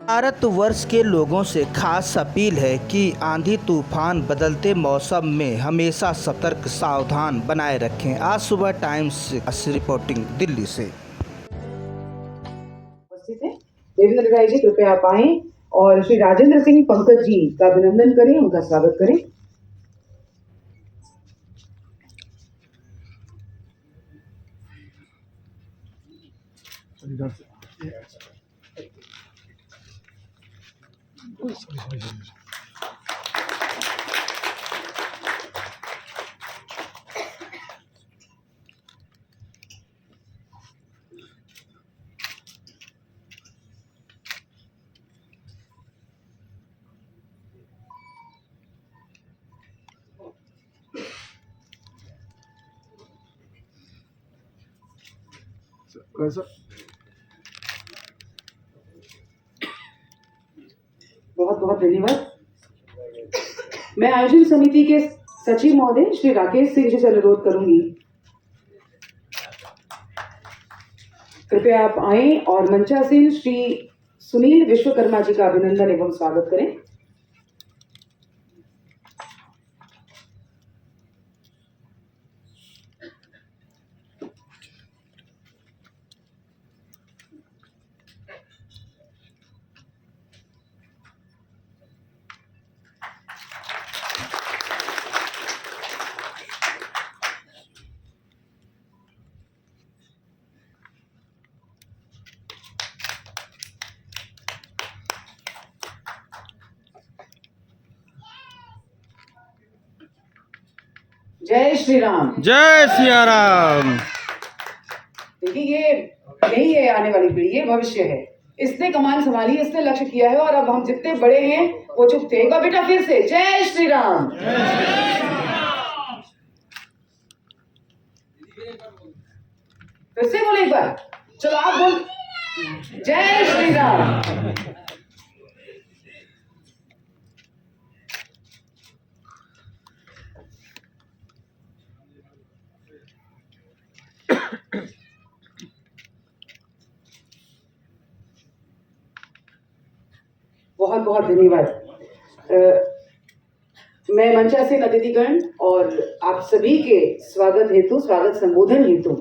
भारतवर्ष के लोगों से खास अपील है कि आंधी तूफान बदलते मौसम में हमेशा सतर्क सावधान बनाए रखें। आज सुबह टाइम्स रिपोर्टिंग दिल्ली से। उपस्थित हैं देवेंद्र राय जी, कृपया आप आए और श्री राजेंद्र सिंह पंकज जी का अभिनंदन करें, उनका स्वागत करें। बहुत बहुत धन्यवाद। मैं आयोजन समिति के सचिव महोदय श्री राकेश सिंह जी से अनुरोध करूंगी, कृपया आप आए और मंचासीन श्री सुनील विश्वकर्मा जी का अभिनंदन एवं स्वागत करें। जय श्री राम। जय सिया राम। देखिए, ये नहीं है आने वाली पीढ़ी, ये भविष्य है। इसने कमान संभाली, इसने लक्ष्य किया है और अब हम जितने बड़े हैं वो चुप थे। एक बार बेटा फिर से जय श्री राम। फिर से बोले एक बार, चलो आप बोल, जय श्री राम। बहुत बहुत धन्यवाद। मैं मंचासीन अतिथिगण और आप सभी के स्वागत हेतु, स्वागत संबोधन हेतु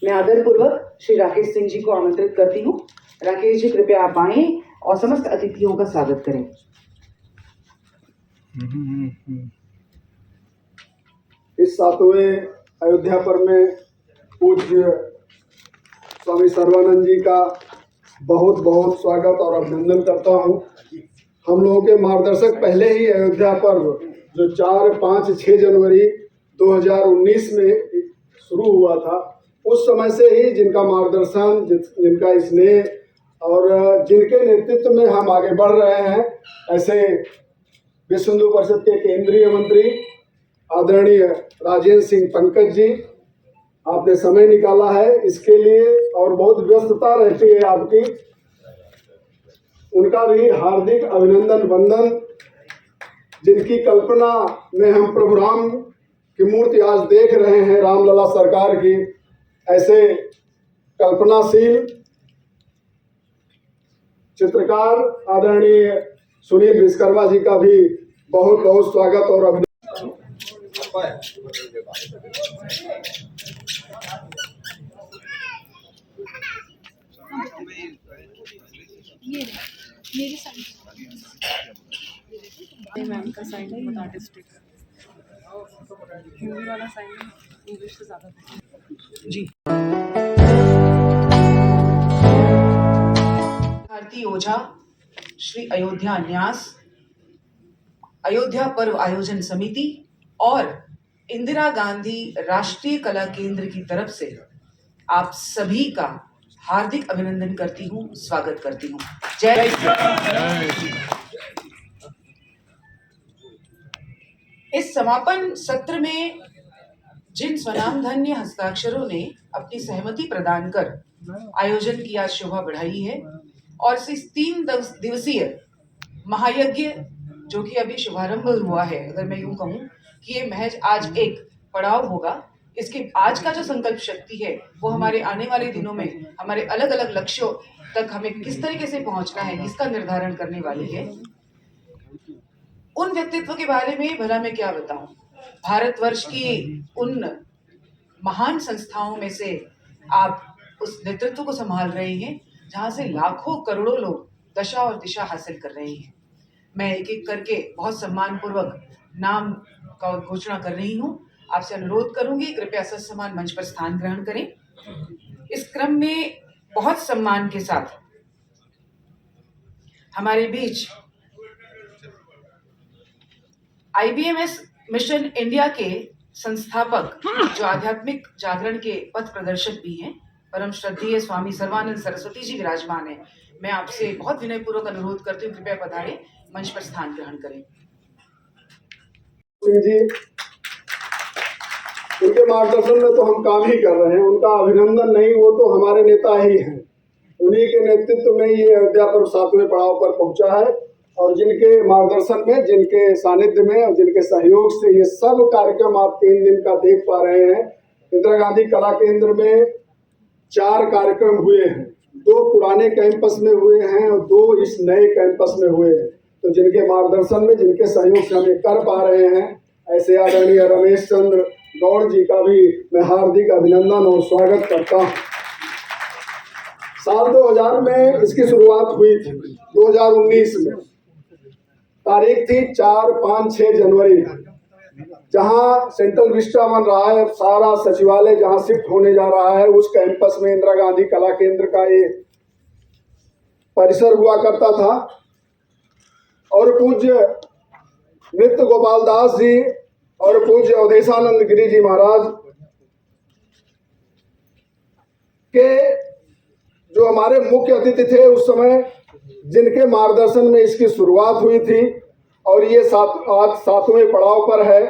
मैं आदरपूर्वक श्री राकेश सिंह जी को आमंत्रित करती हूँ। राकेश जी, कृपया आप आए और समस्त अतिथियों का स्वागत करें। इस 7वें अयोध्या पर्व में पूज्य स्वामी सर्वानंद जी का बहुत बहुत स्वागत और अभिनंदन करता हूँ। हम लोगों के मार्गदर्शक पहले ही अयोध्या पर्व जो 4, 5, 6 जनवरी 2019 में शुरू हुआ था, उस समय से ही जिनका मार्गदर्शन, जिनका स्नेह और जिनके नेतृत्व में हम आगे बढ़ रहे हैं, ऐसे विश्व हिंदू परिषद के केंद्रीय मंत्री आदरणीय राजेंद्र सिंह पंकज जी, आपने समय निकाला है इसके लिए और बहुत व्यस्तता रहती है आपकी, उनका भी हार्दिक अभिनंदन वंदन। जिनकी कल्पना में हम प्रभु राम की मूर्ति आज देख रहे हैं, रामलला सरकार की, ऐसे कल्पनाशील चित्रकार आदरणीय सुनील विश्वकर्मा जी का भी बहुत बहुत स्वागत और अभिनंदन। ये मेरी साइड मैम का साइन बहुत आर्टिस्टिक है, हिंदी वाला साइन इंग्लिश से ज़्यादा जी। भारती ओझा, श्री अयोध्या न्यास, अयोध्या पर्व आयोजन समिति और इंदिरा गांधी राष्ट्रीय कला केंद्र की तरफ से आप सभी का हार्दिक अभिनंदन करती हूँ, स्वागत करती हूँ। जय श्री। इस समापन सत्र में जिन स्वनामधन्य हस्ताक्षरों ने अपनी सहमति प्रदान कर आयोजन की आज शोभा बढ़ाई है और इस 3 दिवसीय महायज्ञ जो कि अभी शुभारंभ हुआ है, अगर मैं यूं कहूं कि ये महज आज एक पड़ाव होगा, इसके आज का जो संकल्प शक्ति है वो हमारे आने वाले दिनों में हमारे अलग अलग लक्ष्यों तक हमें किस तरीके से पहुंचना है इसका निर्धारण करने वाली है। उन व्यक्तित्व के बारे में भला मैं क्या बताऊं। भारतवर्ष की उन महान संस्थाओं में से आप उस नेतृत्व को संभाल रहे हैं जहां से लाखों करोड़ों लोग दशा और दिशा हासिल कर रहे हैं। मैं एक एक करके बहुत सम्मान पूर्वक नाम का घोषणा कर रही हूँ। आपसे अनुरोध करूंगी कृपया ससम्मान मंच पर स्थान ग्रहण करें। इस क्रम में बहुत सम्मान के साथ हमारे बीच IBMS मिशन इंडिया के संस्थापक जो आध्यात्मिक जागरण के पथ प्रदर्शक भी हैं, परम श्रद्धेय स्वामी सर्वानंद सरस्वती जी विराजमान हैं। मैं आपसे बहुत विनयपूर्वक अनुरोध करती हूँ कृपया पधारें, मंच पर स्थान ग्रहण करें। जी, उनके मार्गदर्शन में तो हम काम ही कर रहे हैं, उनका अभिनंदन नहीं, वो तो हमारे नेता ही हैं। उन्हीं के नेतृत्व में ये अयोध्या पर्व 7वें पड़ाव पर पहुंचा है और जिनके मार्गदर्शन में, जिनके सानिध्य में और जिनके सहयोग से ये सब कार्यक्रम आप 3 दिन का देख पा रहे हैं। इंदिरा गांधी कला केंद्र में 4 कार्यक्रम हुए हैं, 2 पुराने कैंपस में हुए हैं और 2 इस नए कैंपस में हुए हैं। तो जिनके मार्गदर्शन में, जिनके सहयोग से हम ये कर पा रहे हैं, ऐसे आदरणीय रमेश चंद्र गौड़ जी का भी मैं हार्दिक अभिनंदन और स्वागत करता हूँ। साल 2000 में इसकी शुरुआत हुई थी, 2019 में तारीख थी 4, 5, 6 जनवरी, जहां सेंट्रल विस्टा बन रहा है, सारा सचिवालय जहां शिफ्ट होने जा रहा है, उस कैंपस में इंदिरा गांधी कला केंद्र का ये परिसर हुआ करता था। और पूज्य नृत्य गोपाल दास जी और पूज्य अवधेशानंद गिरी जी महाराज के जो हमारे मुख्य अतिथि थे उस समय, जिनके मार्गदर्शन में इसकी शुरुआत हुई थी और ये आज 7वें पड़ाव पर है।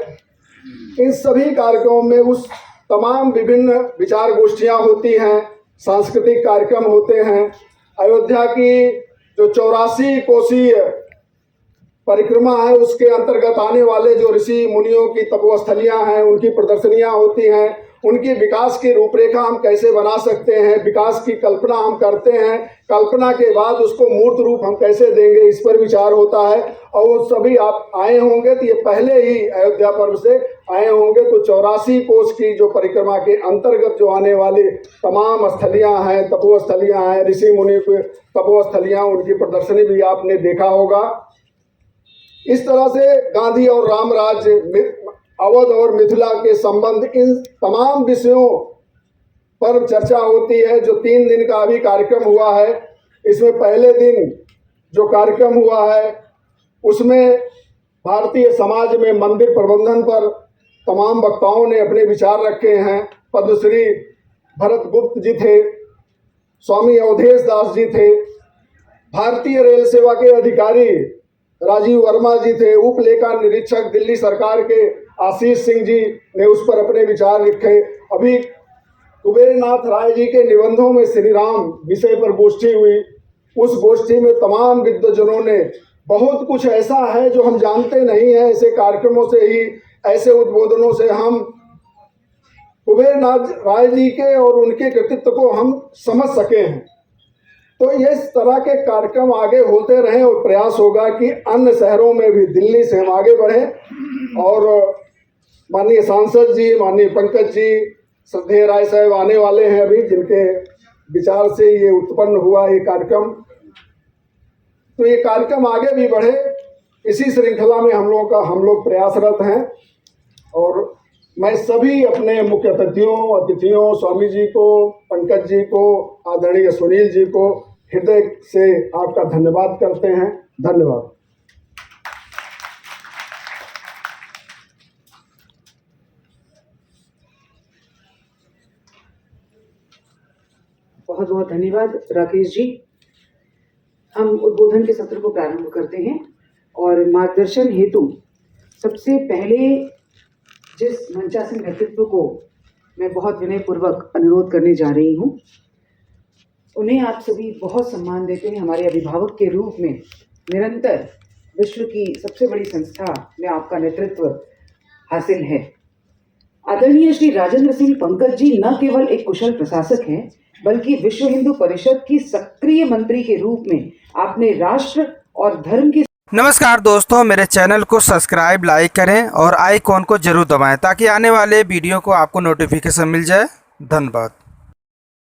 इन सभी कार्यक्रमों में उस तमाम विभिन्न विचार गोष्ठियाँ होती हैं, सांस्कृतिक कार्यक्रम होते हैं। अयोध्या की जो 84 कोसीय परिक्रमा है उसके अंतर्गत आने वाले जो ऋषि मुनियों की तपोस्थलियाँ हैं, उनकी प्रदर्शनियाँ होती हैं। उनकी विकास की रूपरेखा हम कैसे बना सकते हैं, विकास की कल्पना हम करते हैं, कल्पना के बाद उसको मूर्त रूप हम कैसे देंगे, इस पर विचार होता है। और वो सभी आप आए होंगे तो ये पहले ही अयोध्या पर्व से आए होंगे, तो 84 कोस की जो परिक्रमा के अंतर्गत जो आने वाली तमाम स्थलियाँ हैं, तपोस्थलियाँ हैं, ऋषि मुनि की तपोस्थलियाँ, उनकी प्रदर्शनी भी आपने देखा होगा। इस तरह से गांधी और राम राज्य, अवध और मिथिला के संबंध, इन तमाम विषयों पर चर्चा होती है। जो 3 दिन का अभी कार्यक्रम हुआ है, इसमें पहले दिन जो कार्यक्रम हुआ है उसमें भारतीय समाज में मंदिर प्रबंधन पर तमाम वक्ताओं ने अपने विचार रखे हैं। पद्मश्री भरत गुप्त जी थे, स्वामी अवधेश दास जी थे, भारतीय रेल सेवा के अधिकारी राजीव वर्मा जी थे, उप लेखा निरीक्षक दिल्ली सरकार के आशीष सिंह जी ने उस पर अपने विचार लिखे। अभी कुबेरनाथ राय जी के निबंधों में श्री राम विषय पर गोष्ठी हुई। उस गोष्ठी में तमाम विद्वजनों ने बहुत कुछ ऐसा है जो हम जानते नहीं हैं, ऐसे कार्यक्रमों से ही, ऐसे उद्बोधनों से हम कुबेरनाथ राय जी के और उनके कृतित्व को हम समझ सके हैं। तो इस तरह के कार्यक्रम आगे होते रहें और प्रयास होगा कि अन्य शहरों में भी दिल्ली से हम आगे बढ़ें। और माननीय सांसद जी, माननीय पंकज जी, श्रद्धेय राय साहब आने वाले हैं अभी, जिनके विचार से ये उत्पन्न हुआ ये कार्यक्रम। तो ये कार्यक्रम आगे भी बढ़े, इसी श्रृंखला में हम लोग प्रयासरत हैं। और मैं सभी अपने मुख्य अतिथियों स्वामी जी को, पंकज जी को, आदरणीय सुनील जी को हृदय से आपका धन्यवाद करते हैं। धन्यवाद। बहुत बहुत धन्यवाद राकेश जी। हम उद्बोधन के सत्र को प्रारंभ करते हैं और मार्गदर्शन हेतु सबसे पहले जिस मंचासीन व्यक्तित्व को मैं बहुत विनयपूर्वक अनुरोध करने जा रही हूँ, उन्हें आप सभी बहुत सम्मान देते हैं। हमारे अभिभावक के रूप में निरंतर विश्व की सबसे बड़ी संस्था में आपका नेतृत्व हासिल है। आदरणीय श्री राजेंद्र सिंह पंकज जी न केवल एक कुशल प्रशासक हैं, बल्कि विश्व हिंदू परिषद की सक्रिय मंत्री के रूप में आपने राष्ट्र और धर्म की। नमस्कार दोस्तों, मेरे चैनल को सब्सक्राइब लाइक करें और आइकॉन को जरूर दबाएं ताकि आने वाले वीडियो को आपको नोटिफिकेशन मिल जाए। धन्यवाद।